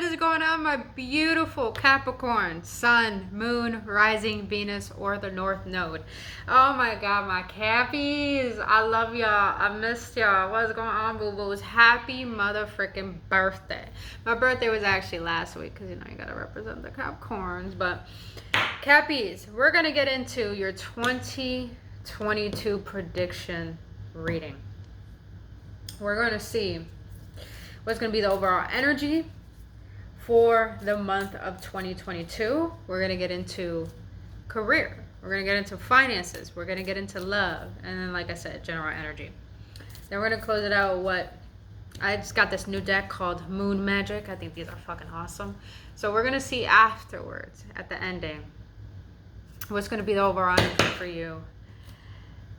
What is going on, my beautiful Capricorn, Sun, Moon, Rising, Venus, or the North Node? Oh my God, my Cappies. I love y'all. I missed y'all. What's going on, boo-boos? Happy motherfucking birthday. My birthday was actually last week because, you know, you got to represent the Capricorns. But Cappies, we're going to get into your 2022 prediction reading. We're going to see what's going to be the overall energy for the month of 2022. We're going to get into career. We're going to get into finances. We're going to get into love. And then, like I said, general energy. Then we're going to close it out with what I just got this new deck called Moon Magic. I think these are fucking awesome. So we're going to see afterwards, at the ending, what's going to be the overall energy for you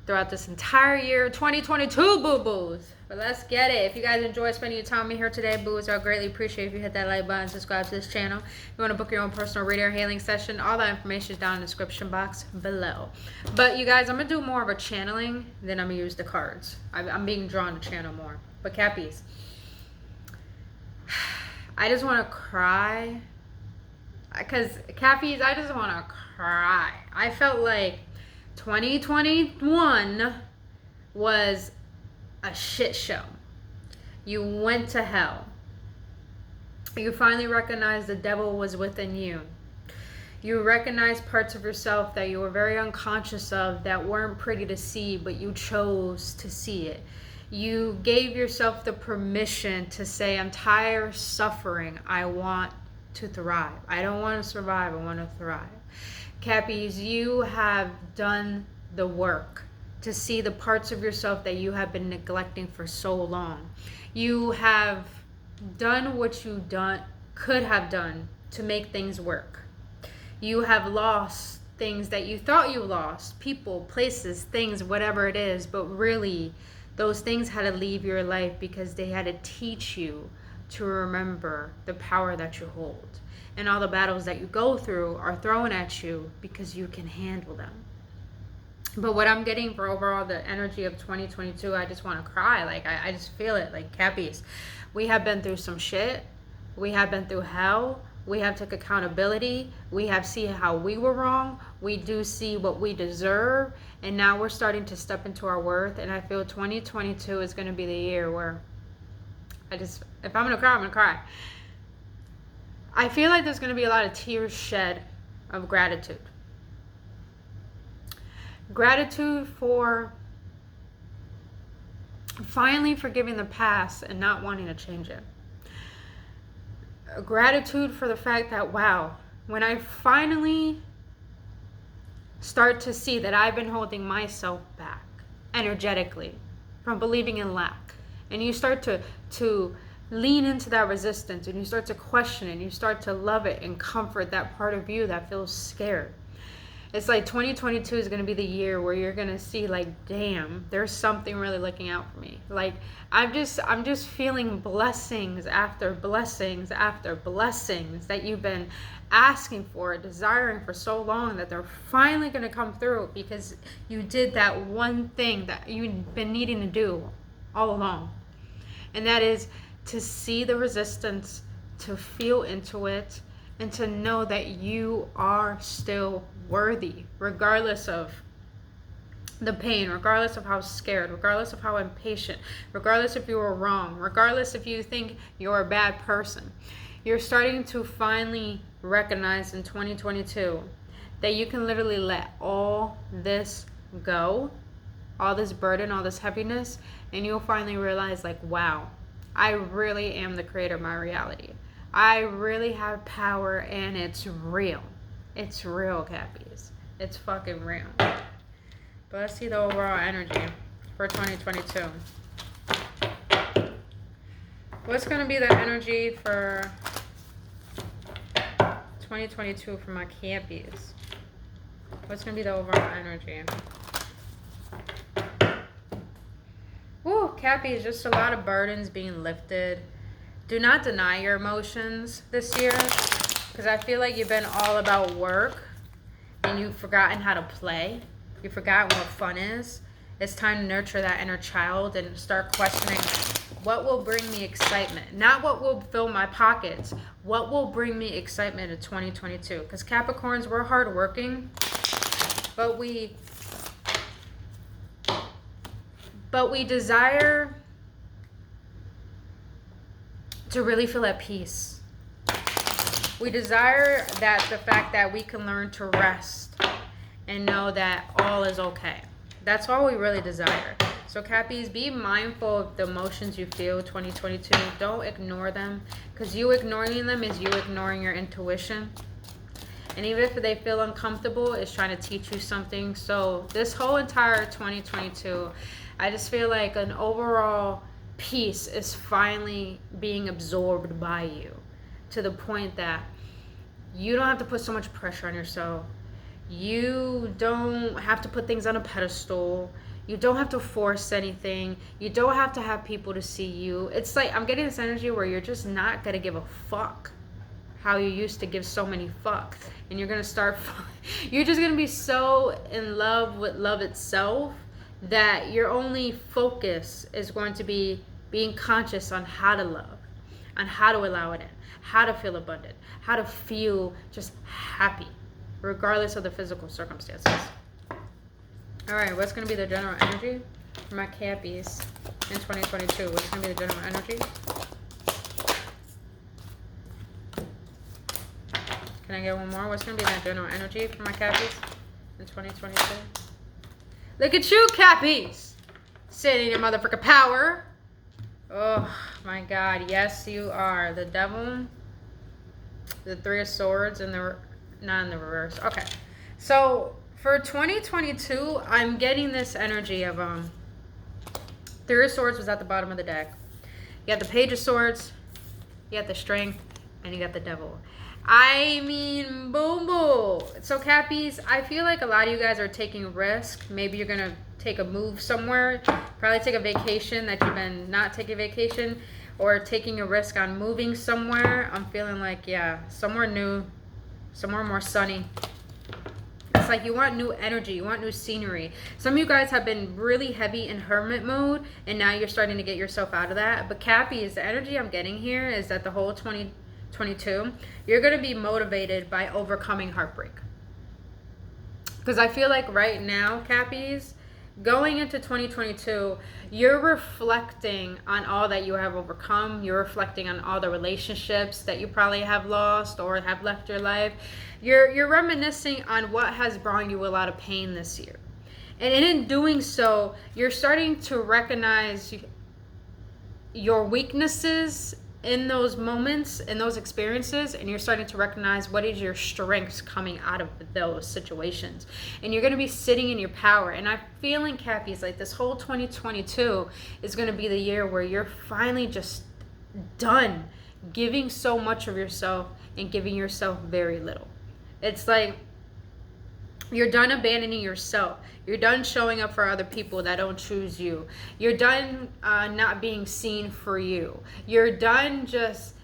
throughout this entire year 2022, boo-boos. But let's get it. If you guys enjoy spending your time with me here today, boo-boos, I would greatly appreciate if you hit that like button, subscribe to this channel. If you want to book your own personal reader or healing session, all that information is down in the description box below. But you guys, I'm going to do more of a channeling than I'm going to use the cards. I'm being drawn to channel more. But Cappies, I just want to cry. Because Cappies, I just want to cry. I felt like 2021 was a shit show. You went to hell. You finally recognized the devil was within you. You recognized parts of yourself that you were very unconscious of, that weren't pretty to see, but you chose to see it. You gave yourself the permission to say, I'm tired of suffering. I want to thrive. I don't want to survive. I want to thrive. Cappies, you have done the work to see the parts of yourself that you have been neglecting for so long. You have done what you could have done to make things work. You have lost things that you thought you lost, people, places, things, whatever it is, but really those things had to leave your life because they had to teach you to remember the power that you hold. And all the battles that you go through are thrown at you because you can handle them. But what I'm getting for overall the energy of 2022, I just want to cry. Like, I just feel it. Like, Cappies, we have been through some shit. We have been through hell. We have took accountability. We have seen how we were wrong. We do see what we deserve. And now we're starting to step into our worth. And I feel 2022 is going to be the year where if I'm going to cry, I'm going to cry. I feel like there's going to be a lot of tears shed of gratitude. Gratitude for finally forgiving the past and not wanting to change it. Gratitude for the fact that, wow, when I finally start to see that I've been holding myself back energetically from believing in lack, and you start to lean into that resistance, and you start to question it, and you start to love it and comfort that part of you that feels scared. It's like 2022 is going to be the year where you're going to see, like, damn, there's something really looking out for me. Like, I'm just feeling blessings after blessings after blessings that you've been asking for, desiring for so long, that they're finally going to come through because you did that one thing that you've been needing to do all along. And that is to see the resistance, to feel into it, and to know that you are still worthy, regardless of the pain, regardless of how scared, regardless of how impatient, regardless if you were wrong, regardless if you think you're a bad person. You're starting to finally recognize in 2022 that you can literally let all this go, all this burden, all this heaviness, and you'll finally realize, like, wow, I really am the creator of my reality. I really have power, and it's real. It's real, Cappies. It's fucking real. But let's see the overall energy for 2022. What's going to be the energy for 2022 for my Cappies? What's going to be the overall energy? Woo, Cappies, just a lot of burdens being lifted. Do not deny your emotions this year, because I feel like you've been all about work and you've forgotten how to play. You've forgotten what fun is. It's time to nurture that inner child and start questioning what will bring me excitement. Not what will fill my pockets. What will bring me excitement in 2022? Because Capricorns, we're hardworking, but we desire to really feel at peace. We desire that the fact that we can learn to rest and know that all is okay. That's all we really desire. So Cappies, be mindful of the emotions you feel 2022. Don't ignore them, because you ignoring them is you ignoring your intuition. And even if they feel uncomfortable, it's trying to teach you something. So this whole entire 2022, I just feel like an overall peace is finally being absorbed by you, to the point that you don't have to put so much pressure on yourself. You don't have to put things on a pedestal. You don't have to force anything. You don't have to have people to see you. It's like I'm getting this energy where you're just not going to give a fuck how you used to give so many fucks. And you're going to start, you're just going to be so in love with love itself that your only focus is going to be being conscious on how to love, on how to allow it in, how to feel abundant, how to feel just happy, regardless of the physical circumstances. All right, what's going to be the general energy for my Cappies in 2022? What's going to be the general energy? Can I get one more? What's going to be that general energy for my Cappies in 2022? Look at you, Cappies! Sitting in your motherfucking power. Oh, my God. Yes, you are. The Devil, the Three of Swords, and not in the reverse. Okay. So, for 2022, I'm getting this energy of, Three of Swords was at the bottom of the deck. You got the Page of Swords, you got the Strength, and you got the Devil. I mean, boom, boom. So, Cappies, I feel like a lot of you guys are taking risk. Maybe you're going to take a move somewhere. Probably take a vacation that you've been not taking vacation. Or taking a risk on moving somewhere. I'm feeling like, yeah, somewhere new. Somewhere more sunny. It's like you want new energy. You want new scenery. Some of you guys have been really heavy in hermit mode. And now you're starting to get yourself out of that. But, Cappies, the energy I'm getting here is that the whole 2022, you're going to be motivated by overcoming heartbreak. Because I feel like right now, Cappies, going into 2022, you're reflecting on all that you have overcome. You're reflecting on all the relationships that you probably have lost or have left your life. You're reminiscing on what has brought you a lot of pain this year. And in doing so, you're starting to recognize your weaknesses in those moments, in those experiences, and you're starting to recognize what is your strengths coming out of those situations. And you're going to be sitting in your power. And I'm feeling, Cappies, like this whole 2022 is going to be the year where you're finally just done giving so much of yourself and giving yourself very little. It's like you're done abandoning yourself. You're done showing up for other people that don't choose you. You're done not being seen for you. You're done just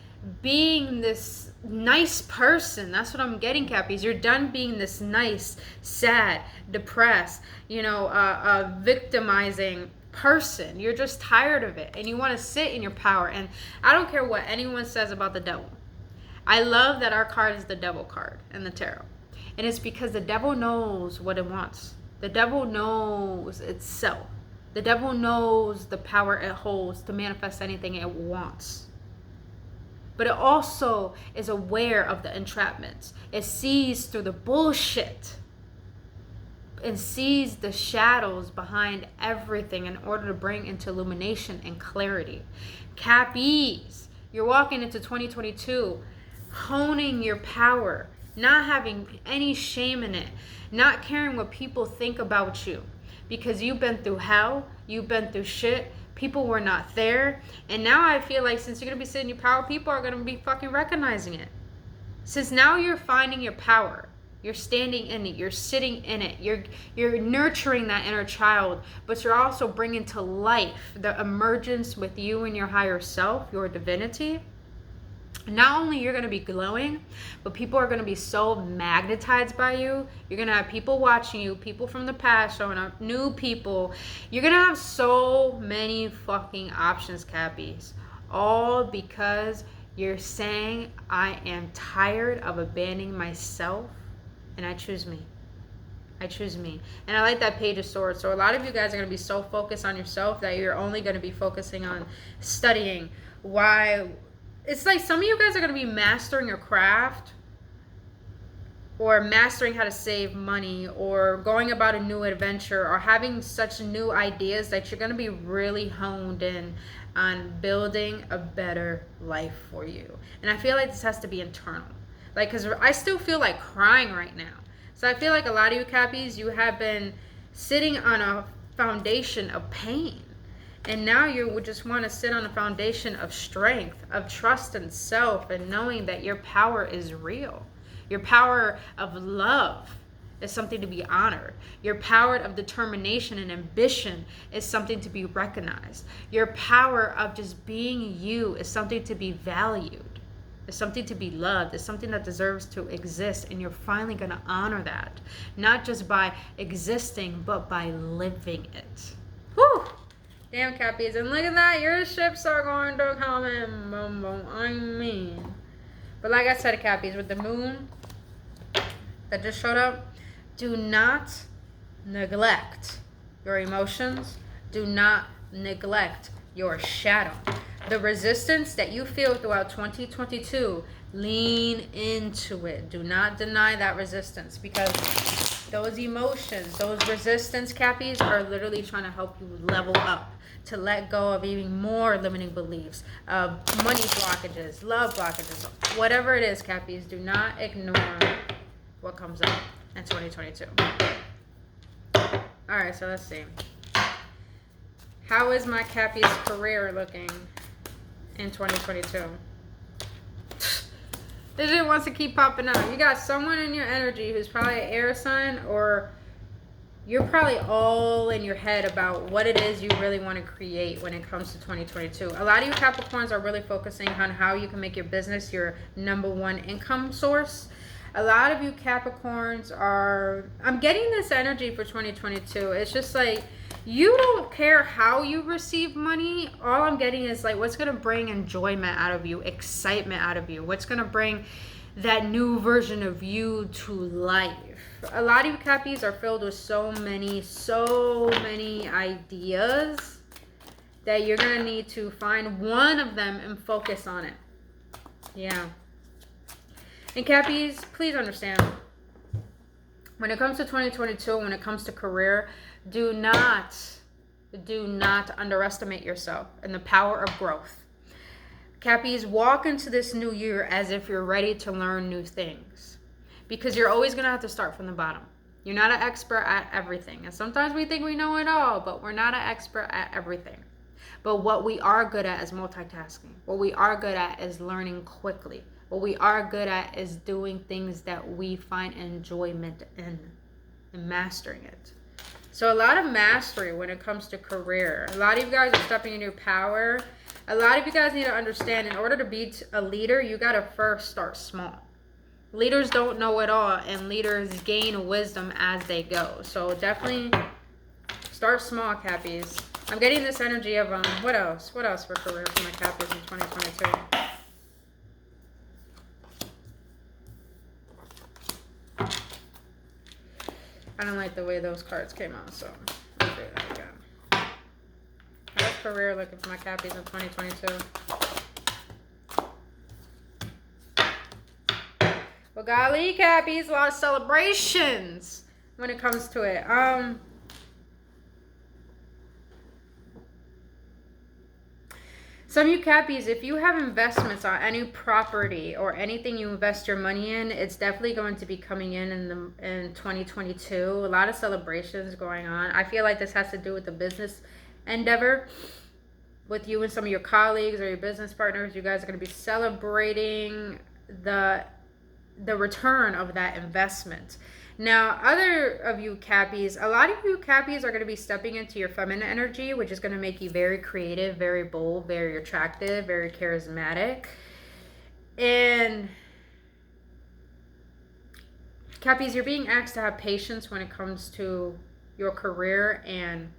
being this nice person. That's what I'm getting, Cappies. You're done being this nice, sad, depressed, victimizing person. You're just tired of it. And you want to sit in your power. And I don't care what anyone says about the Devil. I love that our card is the Devil card in the tarot. And it's because the Devil knows what it wants. The Devil knows itself. The Devil knows the power it holds to manifest anything it wants. But it also is aware of the entrapments. It sees through the bullshit and sees the shadows behind everything in order to bring into illumination and clarity. Cappies, you're walking into 2022 honing your power, not having any shame in it, not caring what people think about you, because you've been through hell, you've been through shit, people were not there, and now I feel like since you're going to be sitting in your power, people are going to be fucking recognizing it. Since now you're finding your power, you're standing in it, you're sitting in it, you're nurturing that inner child, but you're also bringing to life the emergence with you and your higher self, your divinity. not only you're going to be glowing, but people are going to be so magnetized by you. You're going to have people watching you, people from the past showing up, new people. You're going to have so many fucking options, Cappies. All because you're saying, I am tired of abandoning myself and I choose me. I choose me. And I like that Page of Swords. So a lot of you guys are going to be so focused on yourself that you're only going to be focusing on studying why. It's like some of you guys are going to be mastering your craft or mastering how to save money or going about a new adventure or having such new ideas that you're going to be really honed in on building a better life for you. And I feel like this has to be internal. Like, because I still feel like crying right now. So I feel like a lot of you Cappies, you have been sitting on a foundation of pain. And now you would just want to sit on a foundation of strength, of trust in self, and knowing that your power is real. Your power of love is something to be honored. Your power of determination and ambition is something to be recognized. Your power of just being you is something to be valued. It's something to be loved. It's something that deserves to exist. And you're finally going to honor that. Not just by existing, but by living it. Whew! Damn, Cappies. And look at that. Your ships are going to come in. Boom, boom. I mean. But like I said, Cappies, with the moon that just showed up, do not neglect your emotions. Do not neglect your shadow. The resistance that you feel throughout 2022, lean into it. Do not deny that resistance, because those emotions, those resistance, Cappies, are literally trying to help you level up, to let go of even more limiting beliefs, money blockages, love blockages, whatever it is, Cappies. Do not ignore what comes up in 2022. All right, so let's see. How is my Cappy's career looking in 2022? This shit wants to keep popping up. You got someone in your energy who's probably an air sign, or you're probably all in your head about what it is you really want to create when it comes to 2022. A lot of you Capricorns are really focusing on how you can make your business your #1 income source. A lot of you Capricorns are, I'm getting this energy for 2022. It's just like, you don't care how you receive money. All I'm getting is like, what's going to bring enjoyment out of you, excitement out of you? What's going to bring that new version of you to life? A lot of you Cappies are filled with so many ideas that you're going to need to find one of them and focus on it. Yeah. And Cappies, please understand, when it comes to 2022, when it comes to career, do not underestimate yourself and the power of growth. Cappies, walk into this new year as if you're ready to learn new things, because you're always going to have to start from the bottom. You're not an expert at everything. And sometimes we think we know it all, but we're not an expert at everything. But what we are good at is multitasking. What we are good at is learning quickly. What we are good at is doing things that we find enjoyment in and mastering it. So a lot of mastery when it comes to career. A lot of you guys are stepping in your power. A lot of you guys need to understand, in order to be a leader, you got to first start small. Leaders don't know it all, and leaders gain wisdom as they go. So definitely start small, Cappies. I'm getting this energy of, what else? What else for career for my Cappies in 2022? I don't like the way those cards came out, so I'll do that again. How's career looking for my Cappies in 2022? Well, golly, Cappies, a lot of celebrations when it comes to it. Some of you Cappies, if you have investments on any property or anything you invest your money in, it's definitely going to be coming in 2022. A lot of celebrations going on. I feel like this has to do with the business endeavor with you and some of your colleagues or your business partners. You guys are going to be celebrating the return of that investment. Now, other of you Cappies, a lot of you Cappies are going to be stepping into your feminine energy, which is going to make you very creative, very bold, very attractive, very charismatic. And Cappies, you're being asked to have patience when it comes to your career and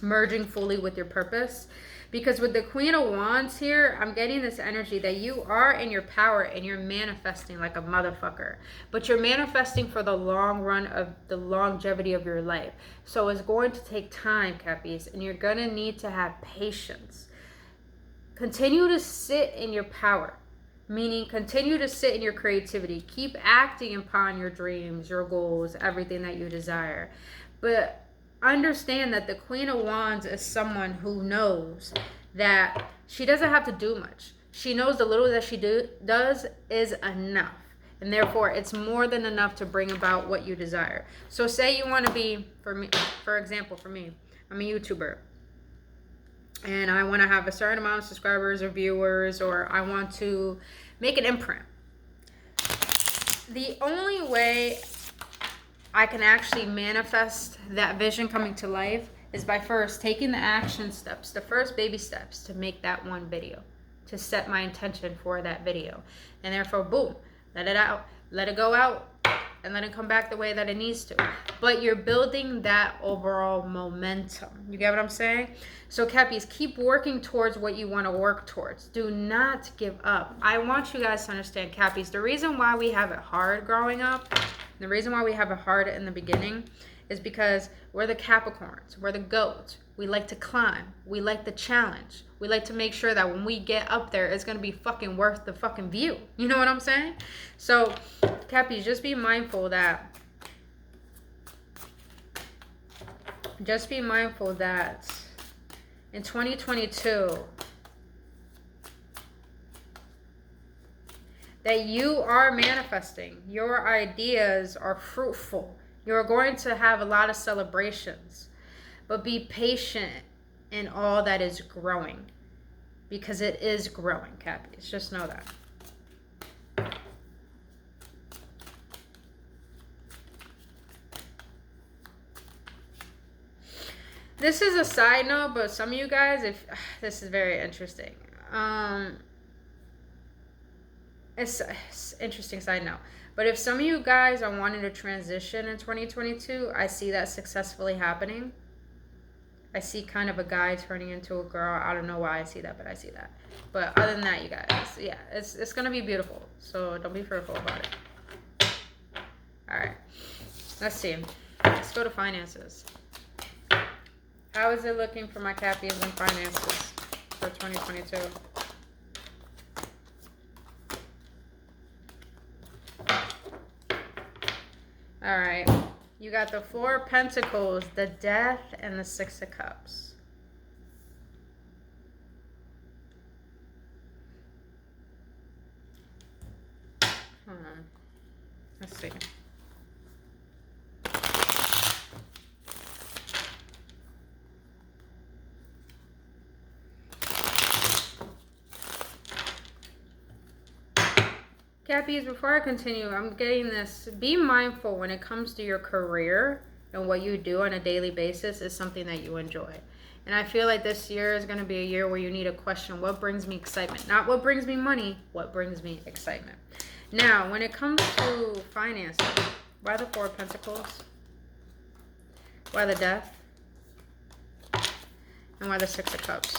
merging fully with your purpose. Because with the Queen of Wands here, I'm getting this energy that you are in your power and you're manifesting like a motherfucker. But you're manifesting for the long run of the longevity of your life. So it's going to take time, Cappies, and you're going to need to have patience. Continue to sit in your power. Meaning, continue to sit in your creativity. Keep acting upon your dreams, your goals, everything that you desire. But understand that the Queen of Wands is someone who knows that she doesn't have to do much. She knows the little that she does is enough. And therefore, it's more than enough to bring about what you desire. So say you want to be, for example, for me, I'm a YouTuber. And I want to have a certain amount of subscribers or viewers, or I want to make an imprint. The only way I can actually manifest that vision coming to life is by first taking the action steps, the first baby steps to make that one video, to set my intention for that video. And therefore, boom, let it out, let it go out, and let it come back the way that it needs to. But you're building that overall momentum. You get what I'm saying? So Cappies, keep working towards what you want to work towards. Do not give up. I want you guys to understand, Cappies, the reason why we have it hard growing up, the reason why we have it hard in the beginning is because we're the Capricorns. We're the goats. We like to climb. We like the challenge. We like to make sure that when we get up there, it's going to be fucking worth the fucking view. You know what I'm saying? So, Cappies, just be mindful that in 2022, that you are manifesting. Your ideas are fruitful. You're going to have a lot of celebrations. But be patient in all that is growing. Because it is growing, Cappies. Just know that. This is a side note, but some of you guys, this is very interesting. It's interesting side note. But if some of you guys are wanting to transition in 2022, I see that successfully happening. I see kind of a guy turning into a girl. I don't know why I see that, but I see that. But other than that, you guys, yeah, it's going to be beautiful. So don't be fearful about it. All right. Let's see. Let's go to finances. How is it looking for my Cappies in finances for 2022? All right. You got the Four of Pentacles, the Death, and the Six of Cups. Hold on. Let's see. Cappies, before I continue, I'm getting this. Be mindful when it comes to your career and what you do on a daily basis is something that you enjoy. And I feel like this year is going to be a year where you need to question what brings me excitement. Not what brings me money, what brings me excitement. Now, when it comes to finances, why the Four of Pentacles? Why the Death? And why the Six of Cups?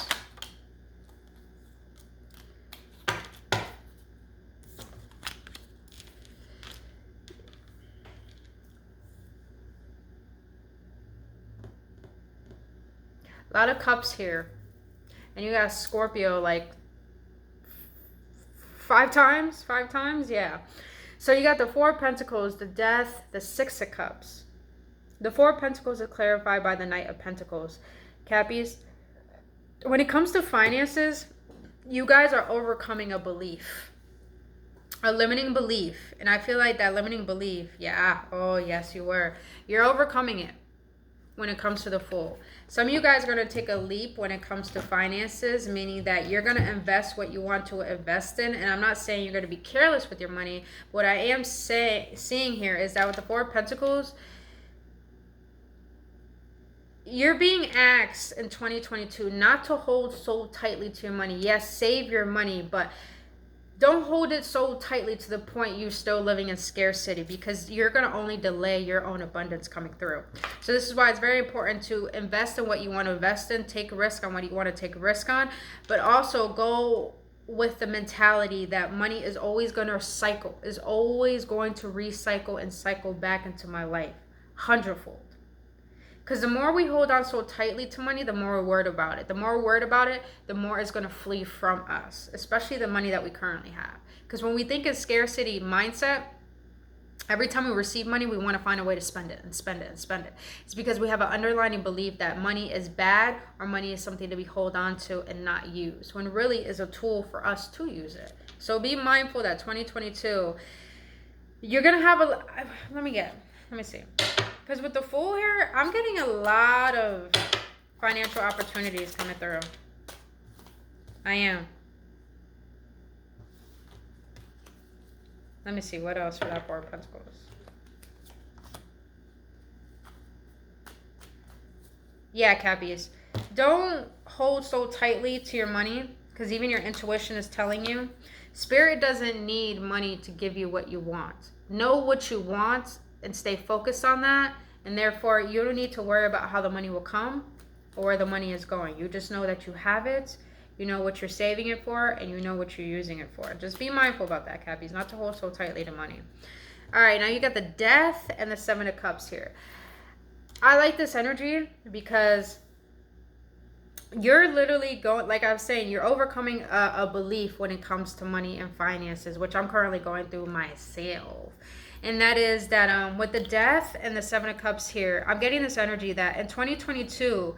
A lot of cups here. And you got Scorpio like five times? Yeah. So you got the Four of Pentacles, the Death, the Six of Cups. The Four of Pentacles is clarified by the Knight of Pentacles. Cappies, when it comes to finances, you guys are overcoming a belief. A limiting belief. And I feel like that limiting belief, yeah, oh yes you were. You're overcoming it when it comes to the Fool. Some of you guys are going to take a leap when it comes to finances, meaning that you're going to invest what you want to invest in. And I'm not saying you're going to be careless with your money. What I am seeing here is that with the Four of Pentacles, you're being asked in 2022 not to hold so tightly to your money. Yes, save your money, but don't hold it so tightly to the point you're still living in scarcity, because you're going to only delay your own abundance coming through. So this is why it's very important to invest in what you want to invest in, take a risk on what you want to take a risk on, but also go with the mentality that money is always going to cycle, is always going to recycle and cycle back into my life hundredfold. Because the more we hold on so tightly to money, the more we're worried about it. The more we're worried about it, the more it's going to flee from us, especially the money that we currently have. Because when we think in scarcity mindset, every time we receive money, we want to find a way to spend it and spend it and spend it. It's because we have an underlying belief that money is bad, or money is something to be hold on to and not use, when really is a tool for us to use it. So be mindful that 2022, you're going to have let me see. Because with the Fool here, I'm getting a lot of financial opportunities coming through. I am. Let me see, what else for that Four of Pentacles? Yeah, Cappies. Don't hold so tightly to your money, because even your intuition is telling you, Spirit doesn't need money to give you what you want. Know what you want and stay focused on that, and therefore you don't need to worry about how the money will come or where the money is going. You just know that you have it, you know what you're saving it for, and you know what you're using it for. Just be mindful about that, Cappies, not to hold so tightly to money. All right, now you got the Death and the Seven of Cups here. I like this energy because you're literally going, like I was saying, you're overcoming a belief when it comes to money and finances, which I'm currently going through myself. And that is that with the Death and the Seven of Cups here, I'm getting this energy that in 2022,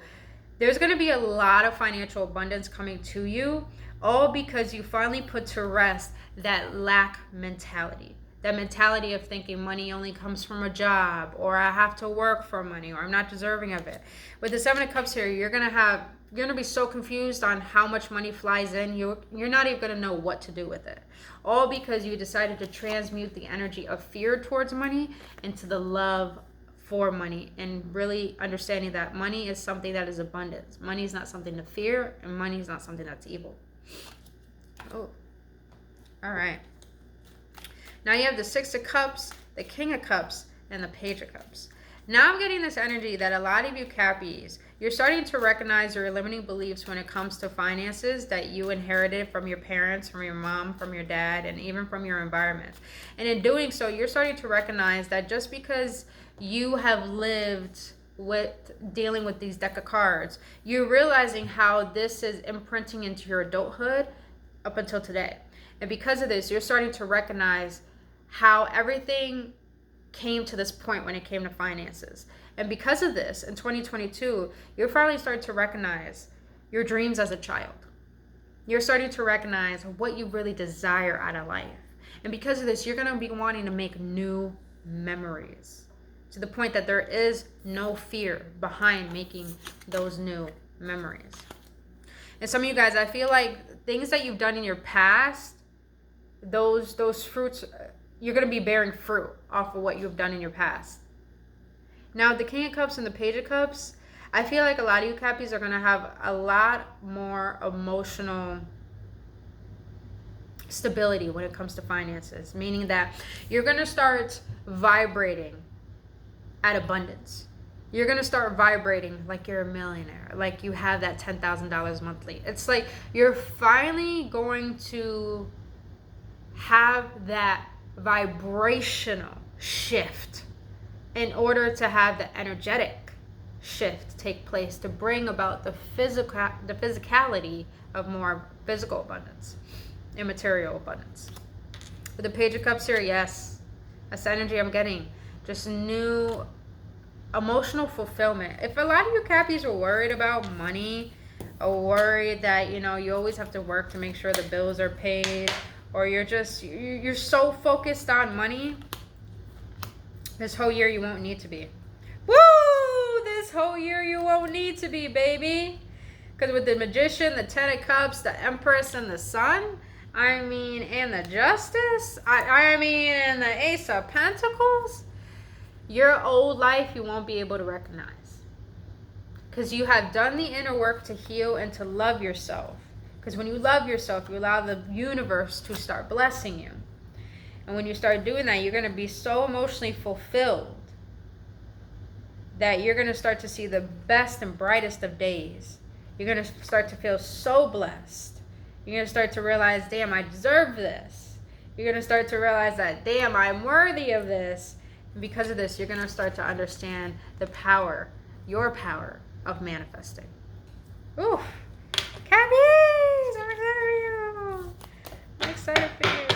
there's going to be a lot of financial abundance coming to you, all because you finally put to rest that lack mentality. That mentality of thinking money only comes from a job, or I have to work for money, or I'm not deserving of it. With the Seven of Cups here, you're going to be so confused on how much money flies in, you're not even going to know what to do with it. All because you decided to transmute the energy of fear towards money into the love for money, and really understanding that money is something that is abundance. Money is not something to fear, and money is not something that's evil. Oh, all right. Now you have the Six of Cups, the King of Cups, and the Page of Cups. Now I'm getting this energy that a lot of you Cappies, you're starting to recognize your limiting beliefs when it comes to finances that you inherited from your parents, from your mom, from your dad, and even from your environment. And in doing so, you're starting to recognize that just because you have lived with dealing with these deck of cards, you're realizing how this is imprinting into your adulthood up until today. And because of this, you're starting to recognize how everything came to this point when it came to finances. And because of this, in 2022, you're finally starting to recognize your dreams as a child. You're starting to recognize what you really desire out of life. And because of this, you're going to be wanting to make new memories, to the point that there is no fear behind making those new memories. And some of you guys, I feel like things that you've done in your past, those fruits, you're going to be bearing fruit off of what you've done in your past. Now, the King of Cups and the Page of Cups, I feel like a lot of you Cappies are going to have a lot more emotional stability when it comes to finances, meaning that you're going to start vibrating at abundance. You're going to start vibrating like you're a millionaire, like you have that $10,000 monthly. It's like you're finally going to have that vibrational shift in order to have the energetic shift take place to bring about the physicality of more physical abundance and material abundance. With the Page of Cups here, yes, that's the energy I'm getting. Just new emotional fulfillment. If a lot of you Cappies are worried about money, or worried that, you always have to work to make sure the bills are paid, or you're so focused on money, this whole year you won't need to be. Woo! This whole year you won't need to be, baby. Because with the Magician, the Ten of Cups, the Empress, and the Sun, and the Justice, and the Ace of Pentacles, your old life you won't be able to recognize. Because you have done the inner work to heal and to love yourself. Because when you love yourself, you allow the universe to start blessing you. And when you start doing that, you're going to be so emotionally fulfilled that you're going to start to see the best and brightest of days. You're going to start to feel so blessed. You're going to start to realize, damn, I deserve this. You're going to start to realize that, damn, I'm worthy of this. And because of this, you're going to start to understand the power, your power of manifesting. Ooh, Cappies! I'm excited for you. I'm excited for you.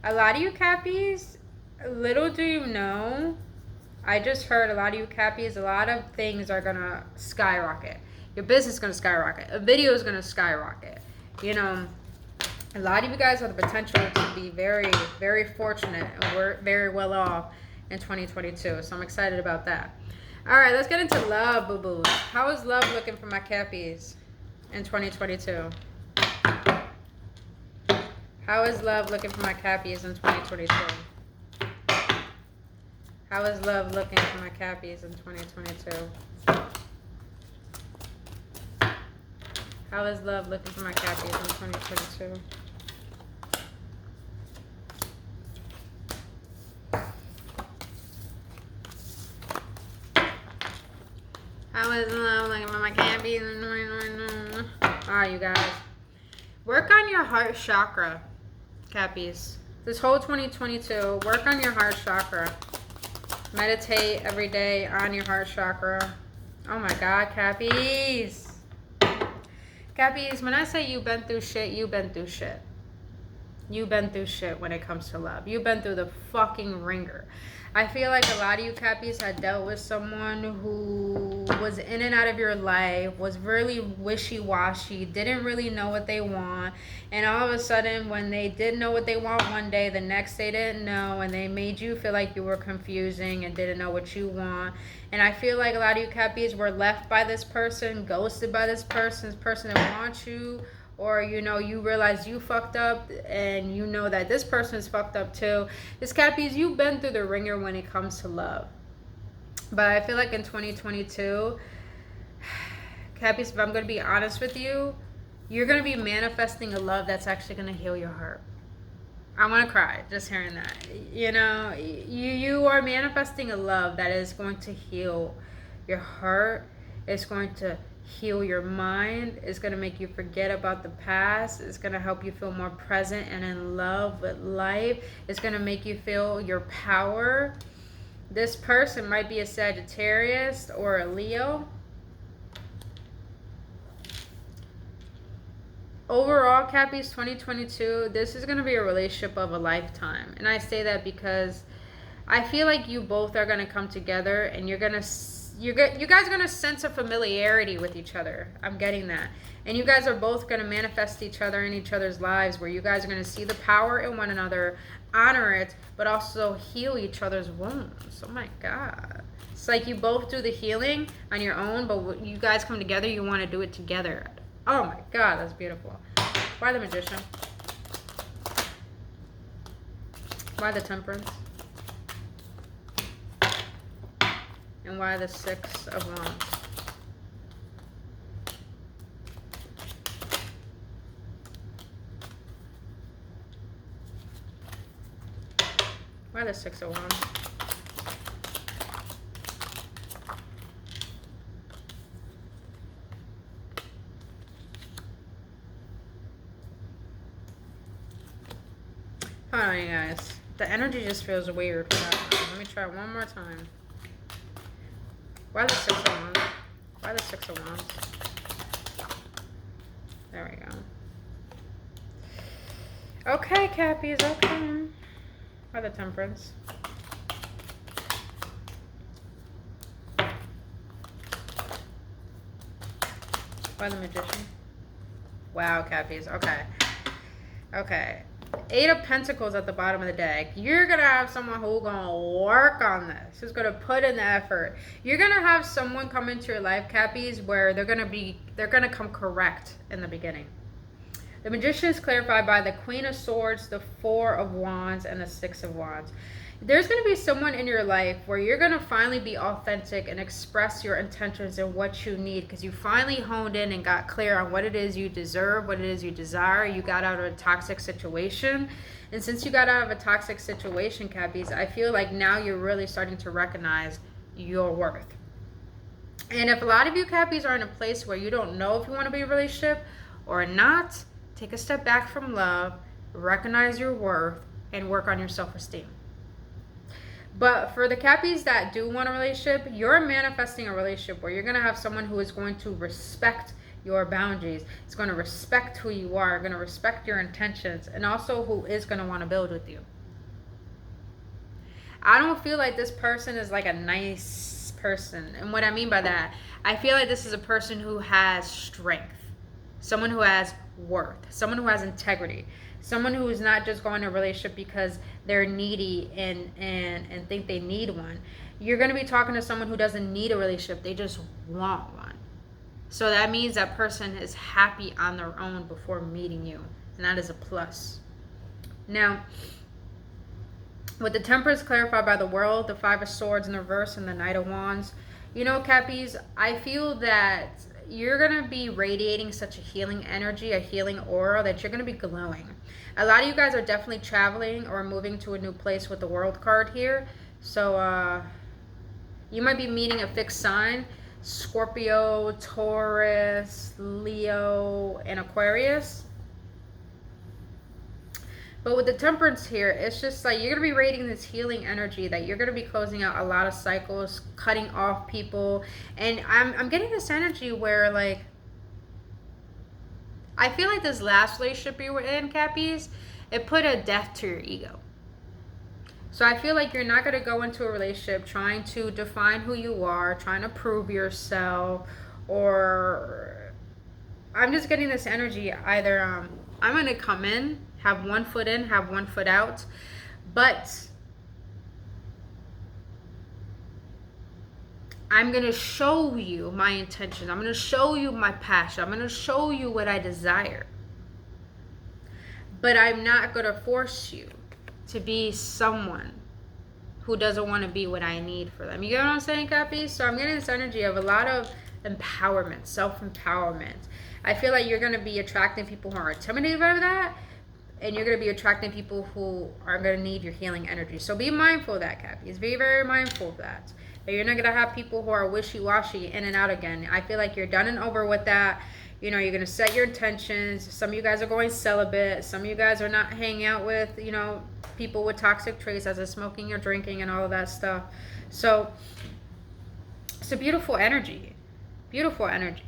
A lot of you Cappies, little do you know, I just heard a lot of you Cappies, a lot of things are going to skyrocket. Your business is going to skyrocket. A video is going to skyrocket. You know, a lot of you guys have the potential to be very, very fortunate and we're very well off in 2022. So I'm excited about that. All right, let's get into love, boo-boos. How is love looking for my Cappies in 2022? How is love looking for my Cappies in 2022? How is love looking for my Cappies in 2022? How is love looking for my Cappies in 2022? How is love looking for my Cappies in 2022? Alright, you guys. Work on your heart chakra, Cappies. This whole 2022, work on your heart chakra. Meditate every day on your heart chakra. Oh my God, Cappies. Cappies, when I say you've been through shit, you've been through shit. You've been through shit when it comes to love. You've been through the fucking ringer. I feel like a lot of you Cappies had dealt with someone who was in and out of your life, was really wishy-washy, didn't really know what they want, and all of a sudden when they did know what they want one day, the next they didn't know, and they made you feel like you were confusing and didn't know what you want. And I feel like a lot of you Cappies were left by this person, ghosted by this person that wants you, or you know, you realize you fucked up and you know that this person is fucked up too. It's Cappies, you've been through the ringer when it comes to love. But I feel like in 2022, Cappies, if I'm going to be honest with you, you're going to be manifesting a love that's actually going to heal your heart. I want to cry just hearing that. You know, you are manifesting a love that is going to heal your heart. It's going to heal your mind. It's going to make you forget about the past. It's going to help you feel more present and in love with life. It's going to make you feel your power. This person might be a Sagittarius or a Leo. Overall, Cappies, 2022, this is going to be a relationship of a lifetime. And I say that because I feel like you both are going to come together and you guys are going to sense a familiarity with each other. I'm getting that. And you guys are both going to manifest each other in each other's lives, where you guys are going to see the power in one another, honor it, but also heal each other's wounds. Oh my God. It's like you both do the healing on your own, but when you guys come together, you want to do it together. Oh my God, that's beautiful. Why the Magician? Why the Temperance? And why the Six of Wands? Why the Six of Wands? Hold on, you guys. The energy just feels weird for that one. Let me try it one more time. Why the Six of Wands? Why the Six of Wands? There we go. Okay, Cappies, okay. Why the Temperance? Why the Magician? Wow, Cappies, okay. Okay. Eight of Pentacles at the bottom of the deck. You're going to have someone who's going to work on this, who's going to put in the effort. You're going to have someone come into your life, Cappies, where they're going to come correct in the beginning. The Magician is clarified by the Queen of Swords, the Four of Wands, and the Six of Wands. There's going to be someone in your life where you're going to finally be authentic and express your intentions and what you need, because you finally honed in and got clear on what it is you deserve, what it is you desire. You got out of a toxic situation. And since you got out of a toxic situation, Cappies, I feel like now you're really starting to recognize your worth. And if a lot of you Cappies are in a place where you don't know if you want to be in a relationship or not, take a step back from love, recognize your worth, and work on your self-esteem. But for the Cappies that do want a relationship, you're manifesting a relationship where you're going to have someone who is going to respect your boundaries. It's going to respect who you are, going to respect your intentions, and also who is going to want to build with you. I don't feel like this person is like a nice person. And what I mean by that, I feel like this is a person who has strength, someone who has worth, someone who has integrity, someone who is not just going to a relationship because they're needy and think they need one. You're going to be talking to someone who doesn't need a relationship, they just want one. So that means that person is happy on their own before meeting you, and that is a plus. Now, with the Temperance clarified by the World, the Five of Swords in reverse, and the Knight of Wands, you know, Cappies, I feel that you're going to be radiating such a healing energy, a healing aura, that you're going to be glowing. A lot of you guys are definitely traveling or moving to a new place with the World card here. So you might be meeting a fixed sign: Scorpio, Taurus, Leo, and Aquarius. But with the Temperance here, it's just like you're going to be radiating this healing energy, that you're going to be closing out a lot of cycles, cutting off people. And I'm getting this energy where, like, I feel like this last relationship you were in, Cappies, it put a death to your ego. So I feel like you're not going to go into a relationship trying to define who you are, trying to prove yourself, or I'm just getting this energy either I'm going to come in, have one foot in, have one foot out, but I'm going to show you my intentions. I'm going to show you my passion. I'm going to show you what I desire. But I'm not going to force you to be someone who doesn't want to be what I need for them. You get what I'm saying, Cappies? So I'm getting this energy of a lot of empowerment, self-empowerment. I feel like you're going to be attracting people who are intimidated by that, and you're going to be attracting people who are going to need your healing energy. So be mindful of that, Cappies. Be very mindful of that. But you're not going to have people who are wishy-washy in and out again. I feel like you're done and over with that. You know, you're going to set your intentions. Some of you guys are going celibate. Some of you guys are not hanging out with, you know, people with toxic traits, as in smoking or drinking and all of that stuff. So it's a beautiful energy. Beautiful energy.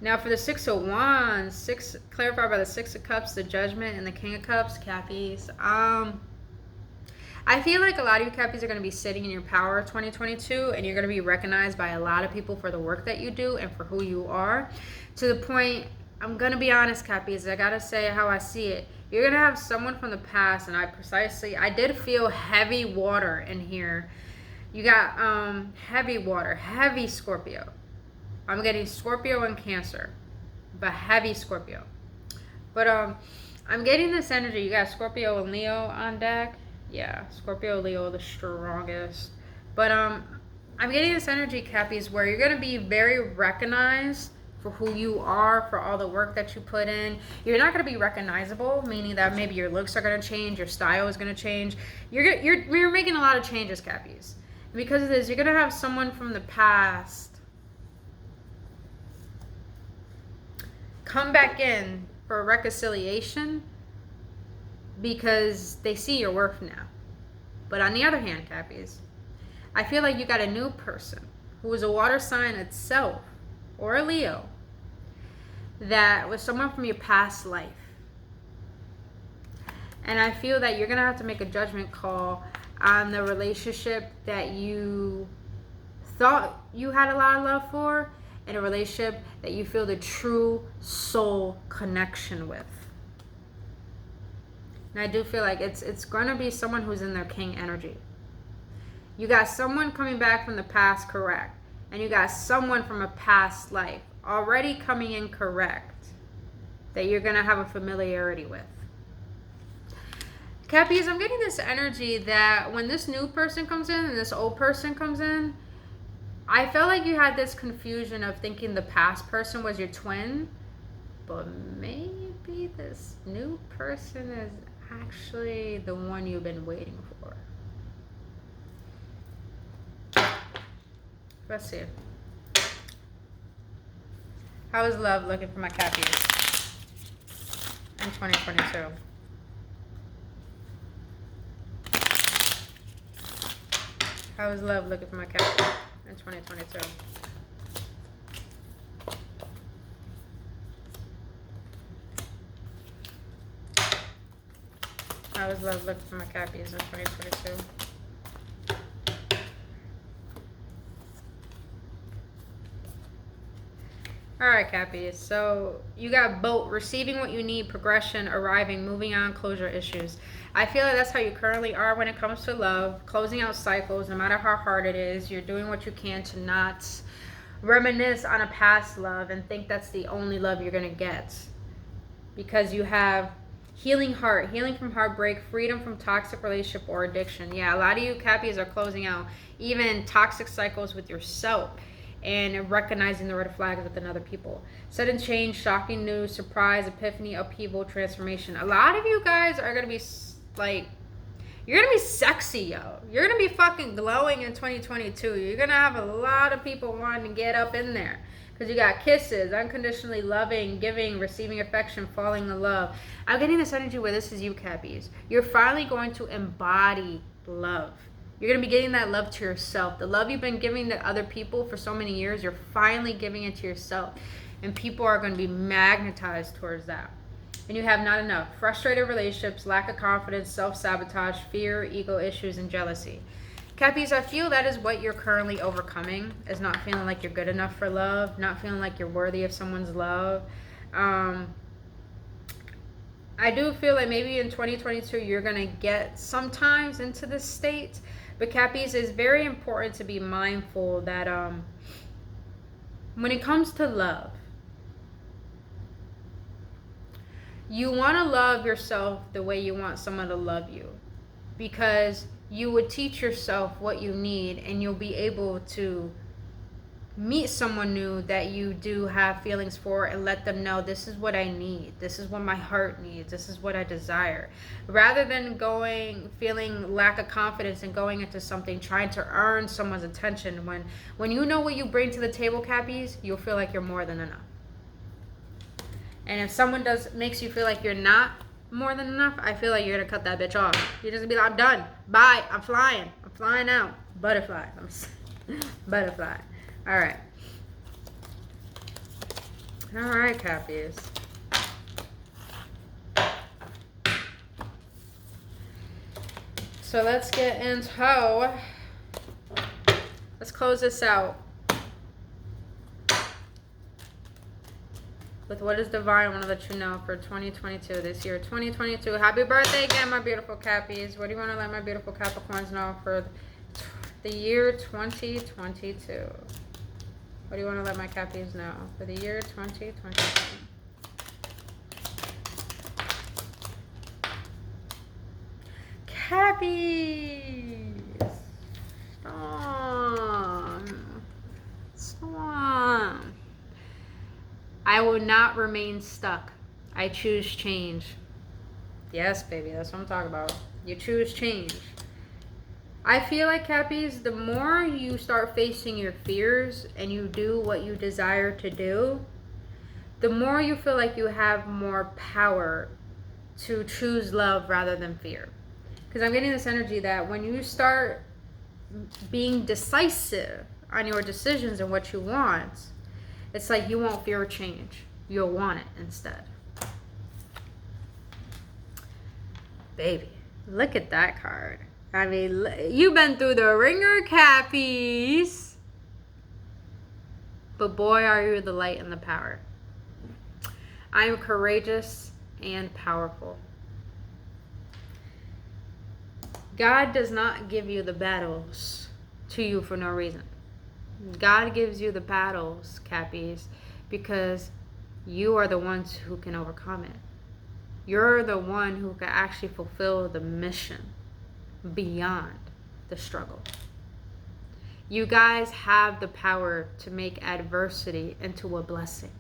Now for the Six of Wands, clarified by the Six of Cups, the Judgment, and the King of Cups, Cappies. I feel like a lot of you Cappies are going to be sitting in your power 2022, and you're going to be recognized by a lot of people for the work that you do and for who you are. To the point, I'm going to be honest, Cappies, I got to say how I see it. You're going to have someone from the past, and I did feel heavy water in here. You got heavy water, heavy Scorpio. I'm getting Scorpio and Cancer, but heavy Scorpio. But I'm getting this energy. You got Scorpio and Leo on deck. Yeah, Scorpio, Leo, the strongest. But I'm getting this energy, Cappies, where you're going to be very recognized for who you are, for all the work that you put in. You're not going to be recognizable, meaning that maybe your looks are going to change, your style is going to change. You're making a lot of changes, Cappies. And because of this, you're going to have someone from the past come back in for a reconciliation because they see your worth now. But on the other hand, Cappies, I feel like you got a new person who is a water sign itself, or a Leo, that was someone from your past life. And I feel that you're going to have to make a judgment call on the relationship that you thought you had a lot of love for, and a relationship that you feel the true soul connection with. And I do feel like it's going to be someone who's in their king energy. You got someone coming back from the past, correct. And you got someone from a past life already coming in, correct. that you're going to have a familiarity with. Cappies, I'm getting this energy that when this new person comes in and this old person comes in, I felt like you had this confusion of thinking the past person was your twin, but maybe this new person is actually the one you've been waiting for. Let's see. How is love looking for my Cappies in 2022? How is love looking for my Cappies in 2022? How is love looking for my Cappies in 2022? Alright, Cappies. So you got both receiving what you need, progression, arriving, moving on, closure issues. I feel like that's how you currently are when it comes to love. Closing out cycles, no matter how hard it is. You're doing what you can to not reminisce on a past love and think that's the only love you're going to get. Because you have healing heart, healing from heartbreak, freedom from toxic relationship or addiction. Yeah, a lot of you Cappies are closing out even toxic cycles with yourself and recognizing the red flags within other people. Sudden change, shocking news, surprise, epiphany, upheaval, transformation. A lot of you guys are going to be like, you're going to be sexy, yo. You're going to be fucking glowing in 2022. You're going to have a lot of people wanting to get up in there. Because you got kisses, unconditionally loving, giving, receiving affection, falling in love. I'm getting this energy where this is you, Cappies. You're finally going to embody love. You're going to be getting that love to yourself. The love you've been giving to other people for so many years, you're finally giving it to yourself. And people are going to be magnetized towards that. And you have not enough. Frustrated relationships, lack of confidence, self-sabotage, fear, ego issues, and jealousy. Cappies, I feel that is what you're currently overcoming, is not feeling like you're good enough for love, not feeling like you're worthy of someone's love. I do feel like maybe in 2022 you're going to get sometimes into this state. But Cappies, it's very important to be mindful that when it comes to love, you want to love yourself the way you want someone to love you. Because you would teach yourself what you need and you'll be able to meet someone new that you do have feelings for and let them know, this is what I need, this is what my heart needs, this is what I desire, rather than feeling lack of confidence and going into something trying to earn someone's attention. When you know what you bring to the table, Cappies, you'll feel like you're more than enough. And if someone makes you feel like you're not more than enough, I feel like you're gonna cut that bitch off. You're just gonna be like, I'm done, bye, I'm flying out, butterfly. Butterfly. All right, Cappies. So let's get into, let's close this out with what is divine. I want to let you know for 2022, this year, 2022. Happy birthday again, my beautiful Cappies. What do you want to let my beautiful Capricorns know for the year 2022? What do you want to let my Cappies know for the year 2022? Cappies! Stop. I will not remain stuck. I choose change. Yes, baby, that's what I'm talking about. You choose change. I feel like, Cappies, the more you start facing your fears and you do what you desire to do, the more you feel like you have more power to choose love rather than fear. Because I'm getting this energy that when you start being decisive on your decisions and what you want, it's like you won't fear change. You'll want it instead. Baby, look at that card. I mean, you've been through the ringer, Cappies. But boy, are you the light and the power. I am courageous and powerful. God does not give you the battles to you for no reason. God gives you the battles, Cappies, because You are the ones who can overcome it. You're the one who can actually fulfill the mission beyond the struggle. You guys have the power to make adversity into a blessing.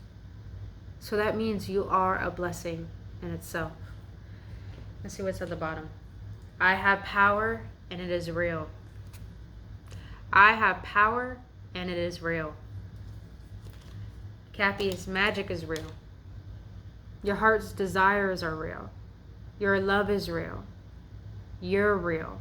So that means you are a blessing in itself. Let's see what's at the bottom. I have power and it is real. I have power and it is real. Cappy's magic is real. Your heart's desires are real. Your love is real. You're real.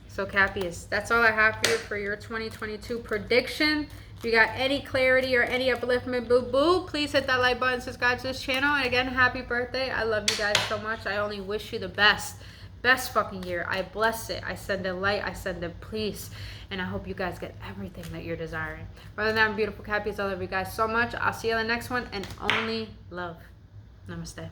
So Cappies, that's all I have for you for your 2022 prediction. If you got any clarity or any upliftment, boo-boo, please hit that like button, subscribe to this channel. And again, happy birthday. I love you guys so much. I only wish you the best. Best fucking year. I bless it. I send it light. I send it peace. And I hope you guys get everything that you're desiring. Other than that, beautiful Cappies, I love you guys so much. I'll see you in the next one. And only love. Namaste.